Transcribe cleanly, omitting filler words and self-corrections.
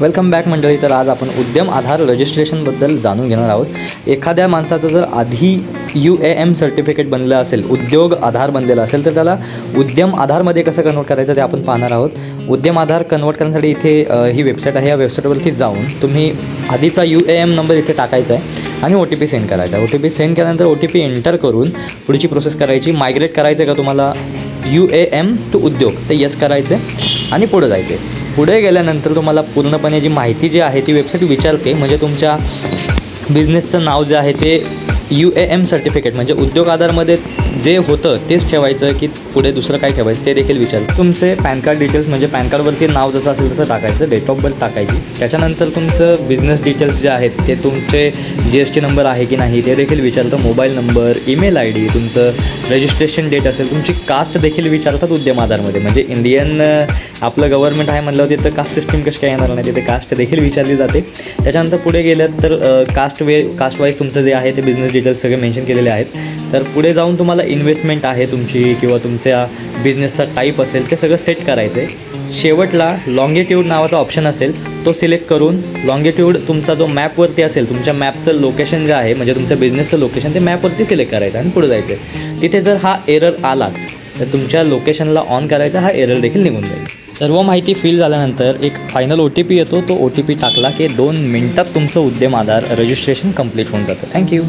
Welcome back मंडळी. तर आज आपण उद्यम आधार रजिस्ट्रेशनबद्दल जाणून घेणार आहोत. एखाद्या माणसाचं जर आधी UAM सर्टिफिकेट बनलं असेल, उद्योग आधार बनलेला असेल, तर त्याला उद्यम आधारमध्ये कसं कन्वर्ट करायचं ते आपण पाहणार आहोत. उद्यम आधार कन्वर्ट करण्यासाठी इथे ही वेबसाईट आहे. या वेबसाईटवरती जाऊन तुम्ही आधीचा UAM नंबर इथे टाकायचा आहे आणि OTP सेंड करायचा. OTP सेंड केल्यानंतर OTP एंटर करून पुढची प्रोसेस करायची. मायग्रेट करायचं आहे का तुम्हाला UAM टू उद्योग, ते येस करायचं आहे आणि पुढे जायचं आहे. पुढे गेल्यानंतर तुम्हाला पूर्णपणे जी माहिती जी आहे ती वेबसाईट विचारते. म्हणजे तुमच्या बिझनेसचं नाव जे आहे ते UAM सर्टिफिकेट म्हणजे उद्योग आधारमध्ये जे होतं तेच ठेवायचं की पुढे दुसरं काय ठेवायचं ते देखील विचारतं. तुमचे पॅन कार्ड डिटेल्स म्हणजे पॅन कार्डवरती नाव जसं असेल तसं टाकायचं, डेट ऑफ बर्थ टाकायची. त्याच्यानंतर तुमचं बिझनेस डिटेल्स जे आहेत ते तुमचे GST नंबर आहे की नाही ते देखील विचारतं. मोबाईल नंबर, ईमेल ID, तुमचं रजिस्ट्रेशन डेट असेल, तुमची कास्ट देखील विचारतात उद्यम आधारमध्ये. म्हणजे इंडियन आपलं गव्हर्नमेंट आहे म्हणलं तिथं कास्ट सिस्टीम कशी काय येणार नाही, तिथे कास्ट देखील विचारली जाते. त्याच्यानंतर पुढे गेलं तर कास्ट वाईज तुमचं जे आहे ते बिझनेस डिटेल्स सगळे मेन्शन केलेले आहेत. तर पुढे जाऊन तुम्हाला इन्व्हेस्टमेंट आहे तुमची किंवा तुमच्या बिझनेसचा टाईप असेल ते सगळं सेट करायचं आहे. शेवटला लॉंगिट्यूड नावाचा ऑप्शन असेल तो सिलेक्ट करून लॉंगिट्यूड तुमचा जो मॅपवरती असेल, तुमच्या मॅपचं लोकेशन जे आहे म्हणजे तुमच्या बिझनेसचं लोकेशन ते मॅपवरती सिलेक्ट करायचं आणि पुढे जायचं आहे. तिथे जर हा एरर आलाच तर तुमच्या लोकेशनला ऑन करायचा, हा एरर देखील निघून जाईल. सर्व माहिती फिल झाल्यानंतर एक फायनल OTP येतो. तो OTP टाकला की 2 मिनिटात तुमचं उद्यम आधार रजिस्ट्रेशन कंप्लीट होऊन जातं. थँक्यू.